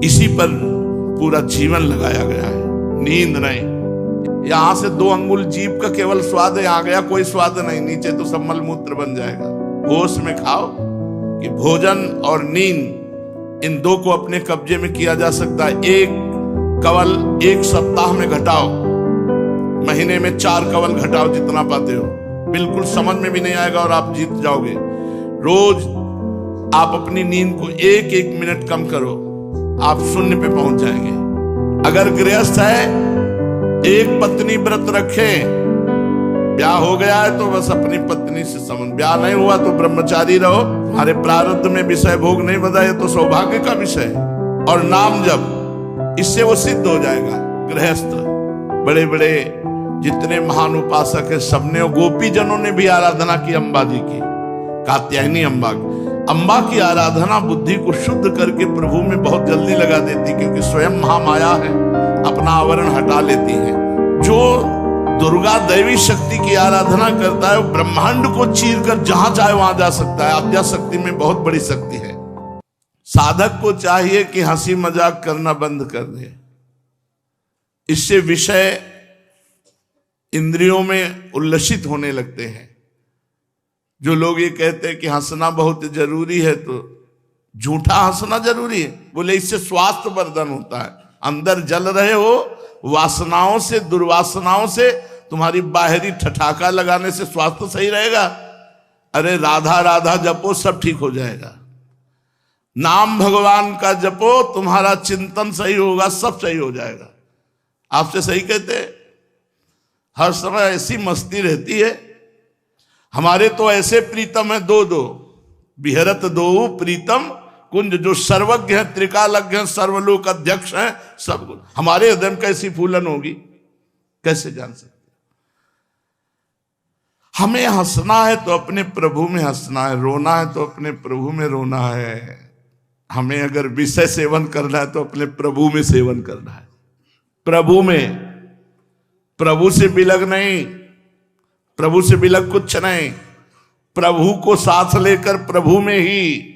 इसी पर पूरा जीवन लगाया गया है। नींद नहीं, यहां से 2 अंगुल जीभ का केवल स्वाद है, आ गया कोई स्वाद नहीं, नीचे तो सब मलमूत्र बन जाएगा। होश में खाओ कि भोजन और नींद इन 2 को अपने कब्जे में किया जा सकता है। एक कवल 1 सप्ताह में घटाओ, महीने में 4 कवल घटाओ, जितना पाते हो। बिल्कुल समझ में भी नहीं आएगा और आप जीत जाओगे। रोज आप अपनी नींद को 1-1 मिनट कम करो, आप शून्य पे पहुंच जाएंगे। अगर गृहस्थ है, एक पत्नी व्रत रखे, ब्याह हो गया है तो बस अपनी पत्नी से संबंध, ब्याह नहीं हुआ तो ब्रह्मचारी रहो। हमारे प्रारब्ध में विषय भोग नहीं बधा, ये तो सौभाग्य का विषय है। और नाम जप, इससे वो सिद्ध हो जाएगा। गृहस्थ बड़े बड़े जितने महान उपासक है, सबने, गोपी जनों ने भी आराधना की अम्बा जी की, कात्यायनी अम्बा की। अम्बा की आराधना बुद्धि को शुद्ध करके प्रभु में बहुत जल्दी लगा देती, क्योंकि स्वयं महामाया है, अपना आवरण हटा लेती है। जो दुर्गा दैवी शक्ति की आराधना करता है, वो ब्रह्मांड को चीर कर जहां चाहे वहां जा सकता है। आद्या शक्ति में बहुत बड़ी शक्ति है। साधक को चाहिए कि हंसी मजाक करना बंद कर दे, इससे विषय इंद्रियों में उल्लसित होने लगते हैं। जो लोग ये कहते हैं कि हंसना बहुत जरूरी है, तो झूठा हंसना जरूरी है। बोले इससे स्वास्थ्य वर्धन होता है। अंदर जल रहे हो वासनाओं से, दुर्वासनाओं से, तुम्हारी बाहरी ठठाका लगाने से स्वास्थ्य सही रहेगा। अरे राधा राधा जपो, सब ठीक हो जाएगा। नाम भगवान का जपो, तुम्हारा चिंतन सही होगा, सब सही हो जाएगा। आपसे सही कहते हैं, हर समय ऐसी मस्ती रहती है। हमारे तो ऐसे प्रीतम है, 2 विहरत 2 प्रीतम कुंज, जो सर्वज्ञ है, त्रिकालज्ञ है, सर्वलोक अध्यक्ष है, सब। हमारे हृदय में कैसी फूलन होगी, कैसे जान सकते। हमें हंसना है तो अपने प्रभु में हंसना है, रोना है तो अपने प्रभु में रोना है। हमें अगर विषय सेवन करना है तो अपने प्रभु में सेवन करना है। प्रभु में, प्रभु से बिलग नहीं, प्रभु से बिलग कुछ नहीं। प्रभु को साथ लेकर प्रभु में ही।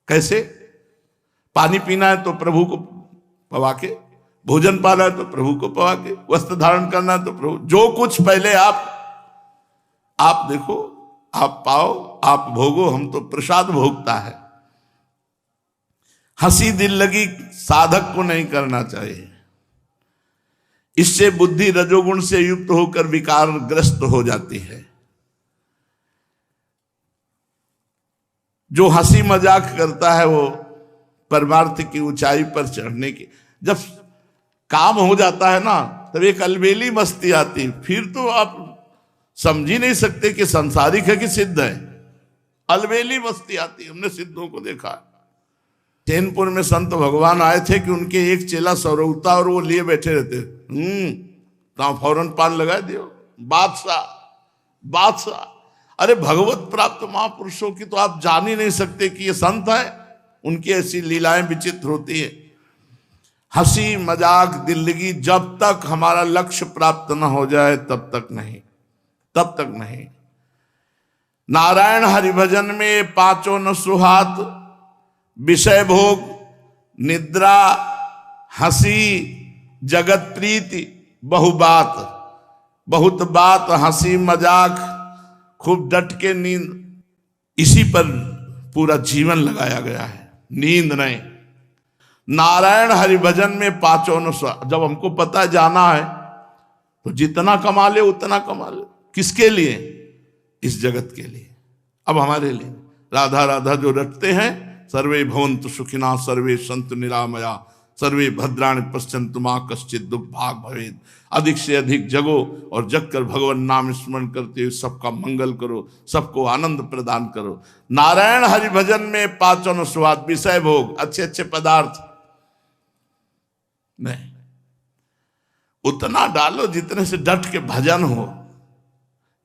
कैसे? पानी पीना है तो प्रभु को पवा के, भोजन पाना है तो प्रभु को पवा के, वस्त्र धारण करना है तो प्रभु। जो कुछ पहले आप देखो, आप पाओ, आप भोगो, हम तो प्रसाद भोगता है। हंसी दिल लगी साधक को नहीं करना चाहिए। इससे बुद्धि रजोगुण से युक्त होकर विकारग्रस्त हो जाती है। जो हंसी मजाक करता है वो परमार्थ की ऊंचाई पर चढ़ने की, जब काम हो जाता है ना, तब एक अलबेली मस्ती आती, फिर तो आप समझ ही नहीं सकते कि संसारिक है कि सिद्ध है। अलबेली मस्ती आती, हमने सिद्धों को देखा। चैनपुर में संत भगवान आए थे कि उनके एक चेला सौरवता और वो लिए बैठे रहते, तो फौरन पान लगा दियो, बादशाह। अरे भगवत प्राप्त महापुरुषों की तो आप जान ही नहीं सकते कि ये संत है। उनकी ऐसी लीलाएं विचित्र होती है। हंसी मजाक दिल्लगी, जब तक हमारा लक्ष्य प्राप्त न हो जाए तब तक नहीं। नारायण हरिभजन में 5 न सुहात, विषय भोग, निद्रा, हंसी, जगत प्रीति, बहुत बात, हंसी मजाक, खूब डट के नींद, इसी पर पूरा जीवन लगाया गया है। नींद नहीं, नारायण हरिभजन में 5 न सुहात। जब हमको पता है जाना है तो जितना कमा ले उतना कमा ले। किसके लिए? इस जगत के लिए। अब हमारे लिए राधा राधा जो रटते हैं, सर्वे भवन्तु सुखिना सर्वे सन्तु निरामया सर्वे भद्राणि पश्यन्तु मा कश्चित् दुख भाग भवेत्। अधिक से अधिक जगो और जग कर भगवान नाम स्मरण करते हुए सबका मंगल करो, सबको आनंद प्रदान करो। नारायण हरि भजन में 5 न सुहात, विषय भोग, अच्छे अच्छे पदार्थ नहीं, उतना डालो जितने से डट के भजन हो।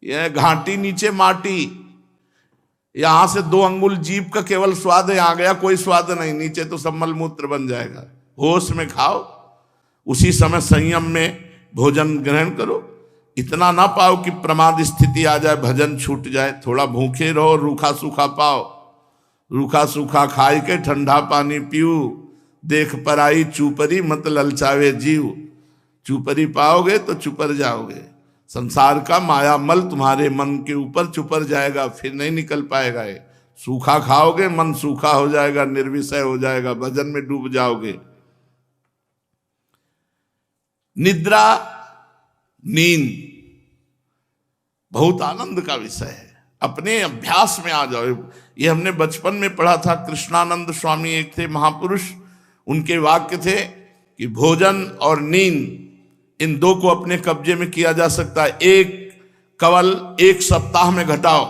यह घाटी नीचे माटी, यहां से 2 अंगुल जीभ का केवल स्वाद है, आ गया कोई स्वाद नहीं, नीचे तो सब मलमूत्र बन जाएगा। होश में खाओ, उसी समय संयम में भोजन ग्रहण करो। इतना ना पाओ कि प्रमाद स्थिति आ जाए, भजन छूट जाए। थोड़ा भूखे रहो, रूखा सूखा पाओ, रूखा सूखा खाई के ठंडा पानी पीऊ, देख पराई चूपरी मत ललचावे जीव। चूपरी पाओगे तो चुपर जाओगे। संसार का माया मल तुम्हारे मन के ऊपर चुपर जाएगा, फिर नहीं निकल पाएगा। ये सूखा खाओगे मन सूखा हो जाएगा, निर्विषय हो जाएगा, भजन में डूब जाओगे। निद्रा, नींद बहुत आनंद का विषय है। अपने अभ्यास में आ जाओ। ये हमने बचपन में पढ़ा था। कृष्णानंद स्वामी एक थे महापुरुष, उनके वाक्य थे कि भोजन और नींद इन दो को अपने कब्जे में किया जा सकता है। एक कवल एक सप्ताह में घटाओ,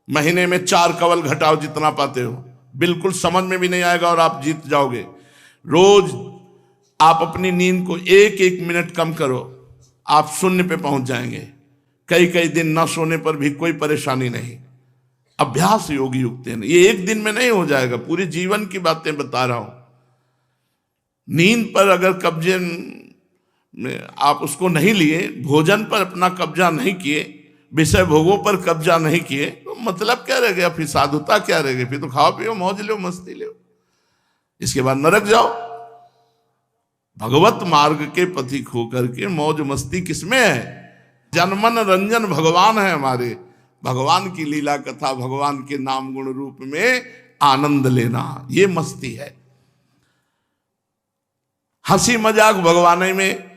महीने में 4 कवल घटाओ जितना पाते हो, बिल्कुल समझ में भी नहीं आएगा और आप जीत जाओगे। रोज आप अपनी नींद को 1-1 मिनट कम करो, आप शून्य पे पहुंच जाएंगे। कई कई दिन न सोने पर भी कोई परेशानी नहीं। अभ्यास योगी युक्त है, ये एक दिन में नहीं हो जाएगा, पूरे जीवन की बातें बता रहा हूं। नींद पर अगर कब्जे में आप उसको नहीं लिए, भोजन पर अपना कब्जा नहीं किए, विषय भोगों पर कब्जा नहीं किए, तो मतलब क्या रह गया? फिर साधुता क्या रह गई? फिर तो खाओ पियो मौज लो मस्ती लो, इसके बाद नरक जाओ। भगवत मार्ग के पथिक होकर के मौज मस्ती किसमें है? जनमन रंजन भगवान है हमारे। भगवान की लीला कथा, भगवान के नाम गुण रूप में आनंद लेना, ये मस्ती है। हंसी मजाक भगवान में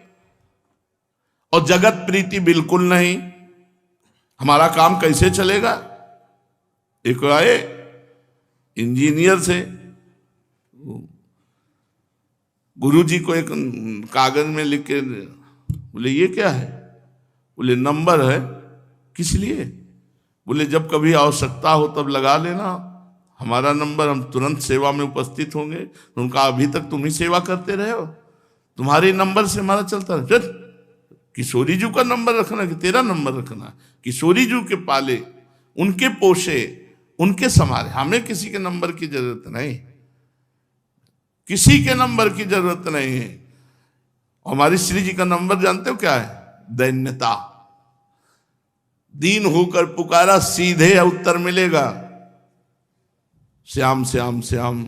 और जगत प्रीति बिल्कुल नहीं। हमारा काम कैसे चलेगा? एक आए इंजीनियर से, गुरुजी को एक कागज में लिख के बोले ये क्या है? बोले नंबर है। किस लिए? बोले जब कभी आवश्यकता हो तब लगा लेना, हमारा नंबर, हम तुरंत सेवा में उपस्थित होंगे। तो उनका अभी तक तुम ही सेवा करते रहे हो, तुम्हारे नंबर से हमारा चलता रहे। किशोरी जी का नंबर रखना कि तेरा नंबर रखना? किशोरी जी के पाले, उनके पोषे, उनके संभाले, हमें किसी के नंबर की जरूरत नहीं, किसी के नंबर की जरूरत नहीं है। हमारी श्री जी का नंबर जानते हो क्या है? दैन्यता। दीन होकर पुकारा, सीधे उत्तर मिलेगा। श्याम श्याम श्याम,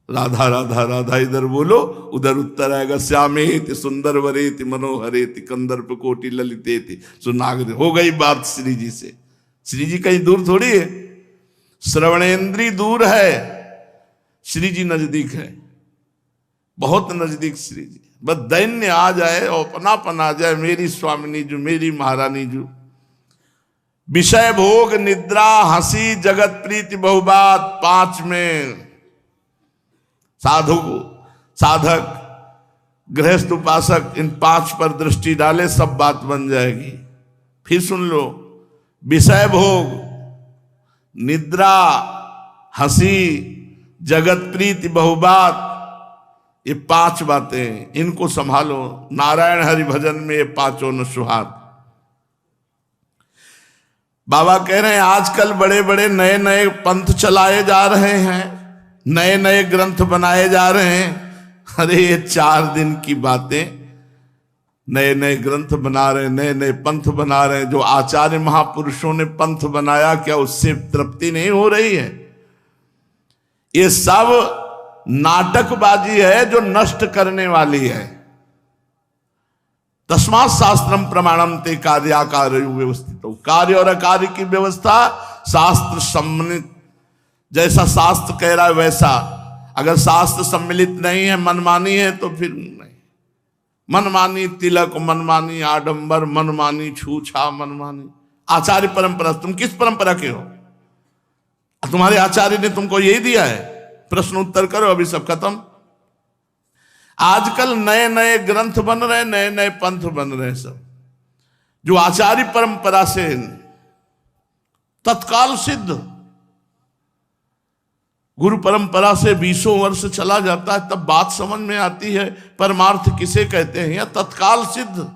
राधा राधा राधा, इधर बोलो उधर उत्तर आएगा। श्यामेति सुंदर वरेति मनोहरेति कंदर्प कोटि ललितेति सुनागर। हो गई बात श्री जी से। श्री जी कहीं दूर थोड़ी है, श्रवणेन्द्री दूर है, श्री जी नजदीक है, बहुत नजदीक श्री जी। बस दैन्य आ जाए और अपनापन आ जाए, मेरी स्वामिनी जू, मेरी महारानी जू। विषय भोग, निद्रा, हंसी, जगत प्रीति, बहुबात, 5 में साधक, गृहस्थ, उपासक, इन 5 पर दृष्टि डाले, सब बात बन जाएगी। फिर सुन लो, विषय भोग, निद्रा, हंसी, जगत प्रीति, बहुबात, ये 5 बातें, इनको संभालो। नारायण हरि भजन में ये 5 न सुहात। बाबा कह रहे हैं आजकल बड़े बड़े नए नए पंथ चलाए जा रहे हैं, नए नए ग्रंथ बनाए जा रहे हैं। अरे ये 4 दिन की बातें, नए नए ग्रंथ बना रहे हैं, नए नए पंथ बना रहे हैं। जो आचार्य महापुरुषों ने पंथ बनाया, क्या उससे तृप्ति नहीं हो रही है? ये सब नाटकबाजी है जो नष्ट करने वाली है। तस्मात् शास्त्रम प्रमाणम ते कार्याकार व्यवस्थित। कार्य और अकार्य की व्यवस्था शास्त्र सम्मिलित, जैसा शास्त्र कह रहा है वैसा। अगर शास्त्र सम्मिलित नहीं है, मनमानी है, तो फिर नहीं। मनमानी तिलक, मनमानी आडंबर, मनमानी छूछा, मनमानी आचार्य परंपरा। तुम किस परंपरा के हो? तुम्हारे आचार्य ने तुमको यही दिया है? प्रश्न उत्तर करो, अभी सब खत्म। आजकल नए नए ग्रंथ बन रहे, नए नए पंथ बन रहे, सब जो आचार्य परंपरा से तत्काल सिद्ध। गुरु परंपरा से 20 वर्ष चला जाता है, तब बात समझ में आती है परमार्थ किसे कहते हैं, या तत्काल सिद्ध।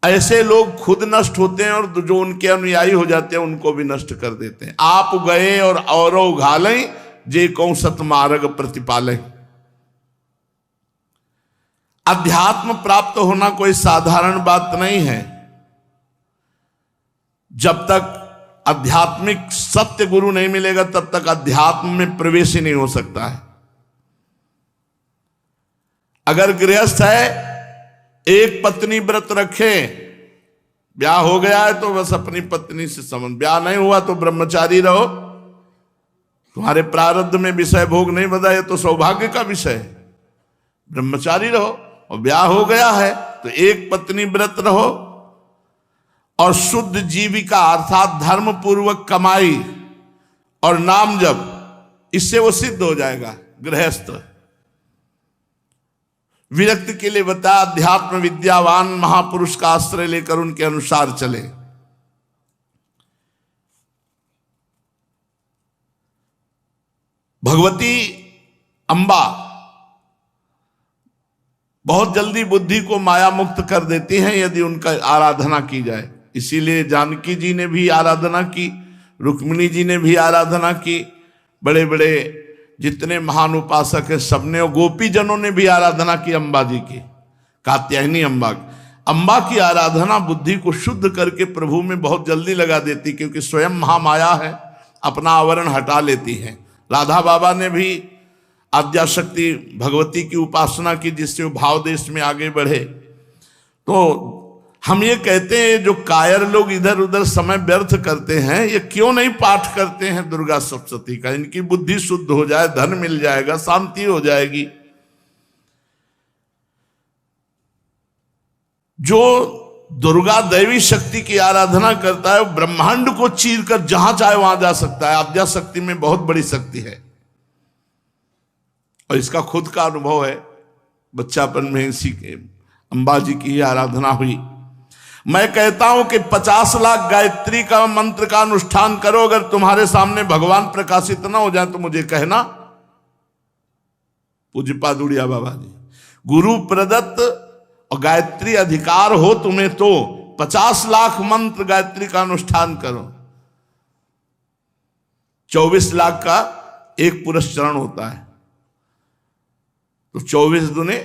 ऐसे लोग खुद नष्ट होते हैं और जो उनके अनुयायी हो जाते हैं उनको भी नष्ट कर देते हैं। आप गए और औरो घालें, जे कौन सतमार्ग प्रतिपालें। अध्यात्म प्राप्त होना कोई साधारण बात नहीं है। जब तक आध्यात्मिक सत्य गुरु नहीं मिलेगा तब तक अध्यात्म में प्रवेश ही नहीं हो सकता है। अगर गृहस्थ है, एक पत्नी व्रत रखे, ब्याह हो गया है तो बस अपनी पत्नी से संबंध, ब्याह नहीं हुआ तो ब्रह्मचारी रहो, तुम्हारे प्रारब्ध में विषय भोग नहीं बधा, ये तो सौभाग्य का विषय है, ब्रह्मचारी रहो। और ब्याह हो गया है तो एक पत्नी व्रत रहो और शुद्ध जीविका अर्थात धर्म पूर्वक कमाई और नाम जप, इससे वो सिद्ध हो जाएगा गृहस्थ। विरक्त के लिए बता, अध्यात्म विद्यावान महापुरुष का आश्रय लेकर उनके अनुसार चले। भगवती अंबा बहुत जल्दी बुद्धि को माया मुक्त कर देती हैं यदि उनका आराधना की जाए। इसीलिए जानकी जी ने भी आराधना की, रुक्मिणी जी ने भी आराधना की, बड़े बड़े जितने महान उपासक है सबने, और गोपी जनों ने भी आराधना की अम्बा जी की, कात्यायनी अम्बा की। अम्बा की आराधना बुद्धि को शुद्ध करके प्रभु में बहुत जल्दी लगा देती, क्योंकि स्वयं महामाया है, अपना आवरण हटा लेती है। राधा बाबा ने भी आद्याशक्ति भगवती की उपासना की, जिससे वो भाव देश में आगे बढ़े। तो हम ये कहते हैं जो कायर लोग इधर उधर समय व्यर्थ करते हैं, ये क्यों नहीं पाठ करते हैं दुर्गा सप्तशती का? इनकी बुद्धि शुद्ध हो जाए, धन मिल जाएगा, शांति हो जाएगी। जो दुर्गा दैवी शक्ति की आराधना करता है वो ब्रह्मांड को चीर कर जहां चाहे वहां जा सकता है। आद्याशक्ति में बहुत बड़ी शक्ति है और इसका खुद का अनुभव है। बच्चापन में इसी के अम्बा जी की आराधना हुई। मैं कहता हूं कि 50 लाख गायत्री का मंत्र का अनुष्ठान करो, अगर तुम्हारे सामने भगवान प्रकाशित ना हो जाए तो मुझे कहना। पूज्य पादुड़िया बाबा जी, गुरु प्रदत्त और गायत्री अधिकार हो तुम्हें तो 50 लाख मंत्र गायत्री का अनुष्ठान करो। 24 लाख का एक पुरस्चरण होता है, तो 24 दूने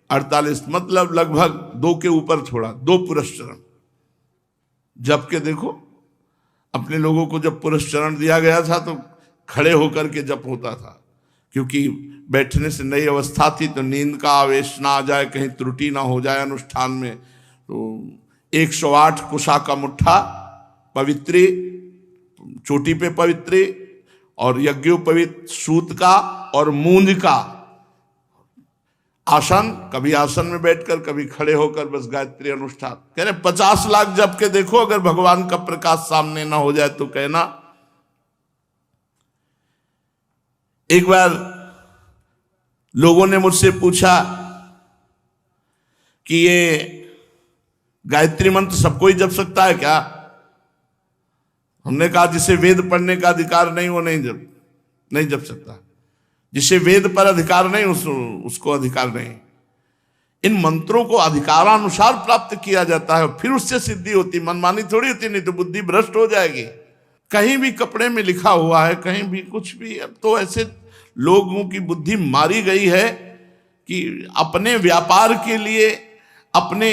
48, मतलब लगभग 2 के ऊपर थोड़ा, 2 पुरस्चरण। जब के देखो अपने लोगों को जब पुरस्चरण दिया गया था तो खड़े होकर के जप होता था, क्योंकि बैठने से नई अवस्था थी, तो नींद का आवेश ना आ जाए, कहीं त्रुटि ना हो जाए अनुष्ठान में। तो 108 कुशा का मुट्ठा पवित्री, चोटी पे पवित्री, और यज्ञोपवित सूत का और मूंज का आसन, कभी आसन में बैठकर कभी खड़े होकर बस गायत्री अनुष्ठान। कह रहे 50 लाख जप के देखो, अगर भगवान का प्रकाश सामने ना हो जाए तो कहना। एक बार लोगों ने मुझसे पूछा कि ये गायत्री मंत्र सबको ही जप सकता है क्या? हमने कहा जिसे वेद पढ़ने का अधिकार नहीं वो नहीं जप सकता। जिसे वेद पर अधिकार नहीं उसको अधिकार नहीं। इन मंत्रों को अधिकारानुसार प्राप्त किया जाता है, फिर उससे सिद्धि होती, मनमानी थोड़ी होती, नहीं तो बुद्धि भ्रष्ट हो जाएगी। कहीं भी कपड़े में लिखा हुआ है, कहीं भी कुछ भी। अब तो ऐसे लोगों की बुद्धि मारी गई है कि अपने व्यापार के लिए, अपने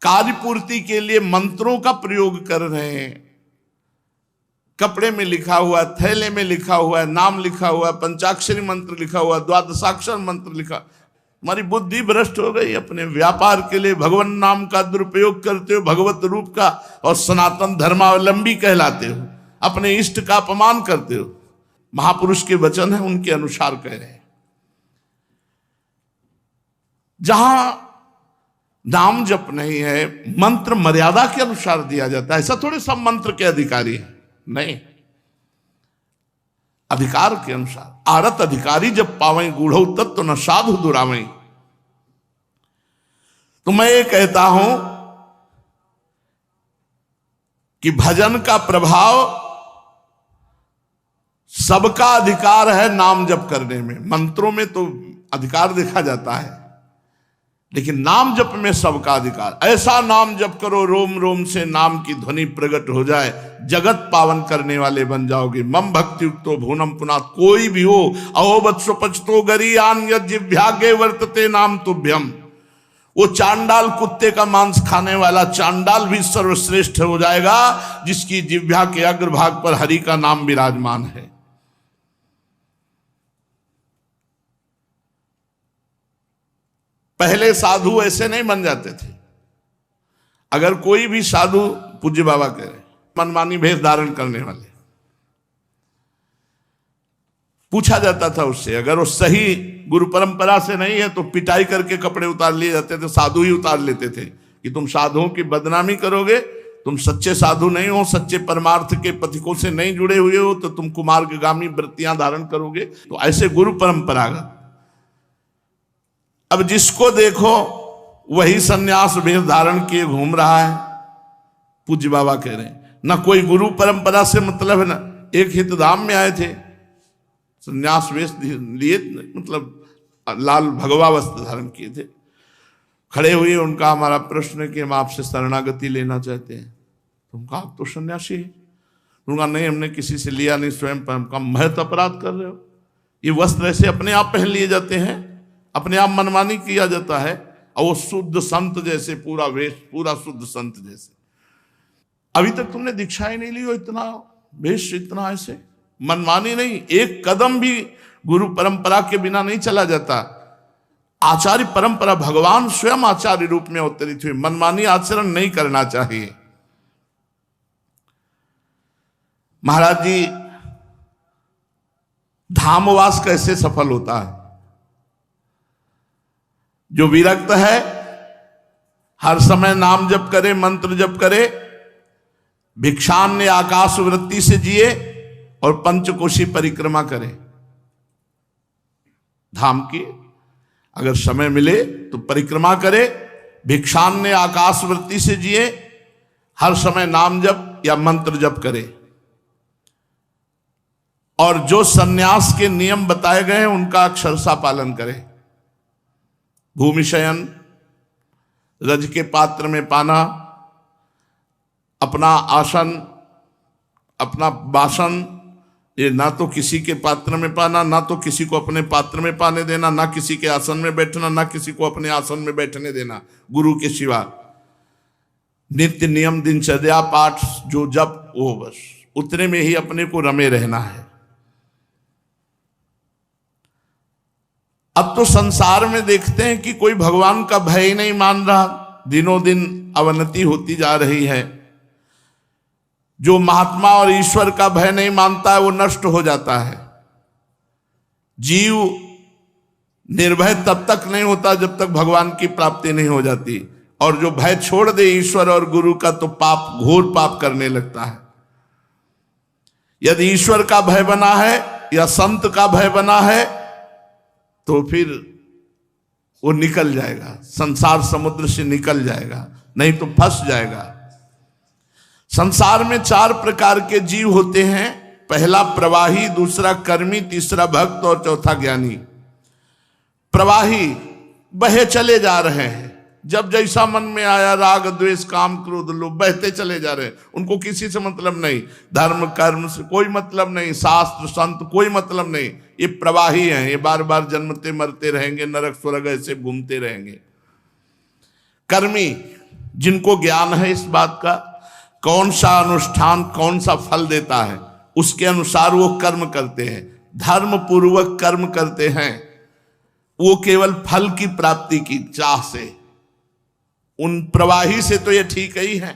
कार्य पूर्ति के लिए मंत्रों का प्रयोग कर रहे हैं। कपड़े में लिखा हुआ, थैले में लिखा हुआ है, नाम लिखा हुआ, पंचाक्षरी मंत्र लिखा हुआ, द्वादशाक्षर मंत्र लिखा। हमारी बुद्धि भ्रष्ट हो गई। अपने व्यापार के लिए भगवान नाम का दुरुपयोग करते हो, भगवत रूप का, और सनातन धर्मावलंबी कहलाते हो, अपने इष्ट का अपमान करते हो। महापुरुष के वचन है, उनके अनुसार कह रहे हैं। जहां नाम जप नहीं है, मंत्र मर्यादा के अनुसार दिया जाता है। ऐसा थोड़े सब मंत्र के अधिकारी हैं, नहीं, अधिकार के अनुसार। आरत अधिकारी जब पावई गूढ़ो तत्व न साधु दुरावई। तो मैं ये कहता हूं कि भजन का प्रभाव, सबका अधिकार है नाम जप करने में। मंत्रों में तो अधिकार देखा जाता है, लेकिन नाम जप में सबका अधिकार। ऐसा नाम जप करो रोम रोम से नाम की ध्वनि प्रकट हो जाए, जगत पावन करने वाले बन जाओगे। मम भक्ति युक्तो भुवनम पुनात्। कोई भी हो, अहोबत स्वपचतो गरीयान यज्ञाग्ये वर्तते नाम तुभ्यम। वो चांडाल कुत्ते का मांस खाने वाला चांडाल भी सर्वश्रेष्ठ हो जाएगा जिसकी जिह्वा के अग्रभाग पर हरि का नाम विराजमान है। पहले साधु ऐसे नहीं बन जाते थे। अगर कोई भी साधु, पूज्य बाबा कह रहे, मनमानी भेष धारण करने वाले, पूछा जाता था उससे, अगर वो सही गुरु परंपरा से नहीं है तो पिटाई करके कपड़े उतार लिए जाते थे। साधु ही उतार लेते थे कि तुम साधुओं की बदनामी करोगे, तुम सच्चे साधु नहीं हो, सच्चे परमार्थ के पथिकों से नहीं जुड़े हुए हो, तो तुम कुमार्गामी वृत्तियां धारण करोगे। तो ऐसे गुरु परंपरागत। अब जिसको देखो वही सन्यास वेश धारण किए घूम रहा है। पूज्य बाबा कह रहे हैं ना कोई गुरु परंपरा से मतलब है। ना एक हितधाम में आए थे, सन्यास वेश लिए, मतलब लाल भगवा वस्त्र धारण किए थे, खड़े हुए। उनका हमारा प्रश्न है कि हम आपसे शरणागति लेना चाहते हैं। तुमका आप तो सन्यासी है। उनका नहीं, हमने किसी से लिया नहीं, स्वयं पर। हमका महत अपराध कर रहे हो। ये वस्त्र ऐसे अपने आप पहन लिए जाते हैं, अपने आप मनमानी किया जाता है, और वो शुद्ध संत जैसे पूरा वेश, पूरा शुद्ध संत जैसे। अभी तक तुमने दीक्षा ही नहीं ली हो, इतना वेश, इतना ऐसे मनमानी नहीं। एक कदम भी गुरु परंपरा के बिना नहीं चला जाता। आचार्य परंपरा, भगवान स्वयं आचार्य रूप में अवतरित हुए। मनमानी आचरण नहीं करना चाहिए। महाराज जी, धामवास कैसे सफल होता है? जो विरक्त है, हर समय नाम जप करे, मंत्र जप करे, भिक्षान्य आकाश वृत्ति से जिए और पंचकोशी परिक्रमा करे। धाम की अगर समय मिले तो परिक्रमा करे, भिक्षान्य आकाश वृत्ति से जिए, हर समय नाम जप या मंत्र जप करे, और जो सन्यास के नियम बताए गए हैं उनका अक्षरशः पालन करे। भूमि शयन, रज के पात्र में पाना, अपना आसन, अपना बासन, ये ना तो किसी के पात्र में पाना, ना तो किसी को अपने पात्र में पाने देना, ना किसी के आसन में बैठना, ना किसी को अपने आसन में बैठने देना गुरु के सिवा। नित्य नियम दिनचर्या पाठ जो जप, वो बस उतने में ही अपने को रमे रहना है। अब तो संसार में देखते हैं कि कोई भगवान का भय ही नहीं मान रहा। दिनों दिन अवनति होती जा रही है। जो महात्मा और ईश्वर का भय नहीं मानता है वो नष्ट हो जाता है। जीव निर्भय तब तक नहीं होता जब तक भगवान की प्राप्ति नहीं हो जाती, और जो भय छोड़ दे ईश्वर और गुरु का तो पाप, घोर पाप करने लगता है। यदि ईश्वर का भय बना है या संत का भय बना है तो फिर वो निकल जाएगा, संसार समुद्र से निकल जाएगा, नहीं तो फंस जाएगा। संसार में 4 प्रकार के जीव होते हैं। पहला प्रवाही, दूसरा कर्मी, तीसरा भक्त और चौथा ज्ञानी। प्रवाही बहे चले जा रहे हैं, जब जैसा मन में आया, राग द्वेष काम क्रोध लोभ, बहते चले जा रहे हैं। उनको किसी से मतलब नहीं, धर्म कर्म से कोई मतलब नहीं, शास्त्र संत कोई मतलब नहीं। ये प्रवाही हैं, ये बार बार जन्मते मरते रहेंगे, नरक स्वर्ग ऐसे घूमते रहेंगे। कर्मी, जिनको ज्ञान है इस बात का, कौन सा अनुष्ठान कौन सा फल देता है, उसके अनुसार वो कर्म करते हैं, धर्म पूर्वक कर्म करते हैं। वो केवल फल की प्राप्ति की चाह से, उन प्रवाही से तो ये ठीक ही है।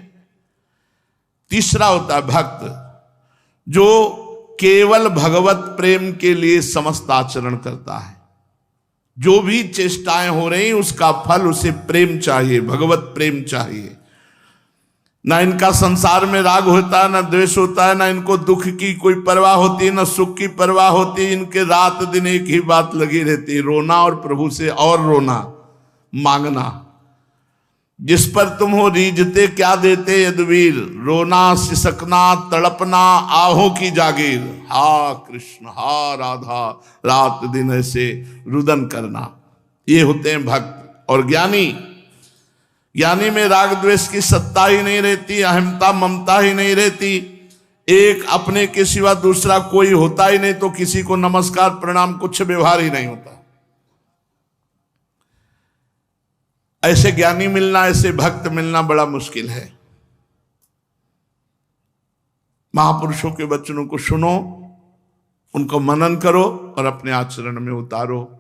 तीसरा होता है भक्त, जो केवल भगवत प्रेम के लिए समस्त आचरण करता है। जो भी चेष्टाएं हो रही उसका फल उसे प्रेम चाहिए, भगवत प्रेम चाहिए। ना इनका संसार में राग होता है, ना द्वेष होता है, ना इनको दुख की कोई परवाह होती है, ना सुख की परवाह होती है। इनके रात दिन एक ही बात लगी रहती है, रोना और प्रभु से और रोना, मांगना। जिस पर तुम हो रीझते क्या देते यदुवीर, रोना सिसकना तड़पना आहों की जागीर। हा कृष्ण हा राधा, रात दिन ऐसे रुदन करना। ये होते हैं भक्त। और ज्ञानी, ज्ञानी में राग द्वेष की सत्ता ही नहीं रहती, अहमता ममता ही नहीं रहती। एक अपने के सिवा दूसरा कोई होता ही नहीं, तो किसी को नमस्कार प्रणाम कुछ व्यवहार ही नहीं होता। ऐसे ज्ञानी मिलना, ऐसे भक्त मिलना बड़ा मुश्किल है। महापुरुषों के वचनों को सुनो, उनको मनन करो और अपने आचरण में उतारो।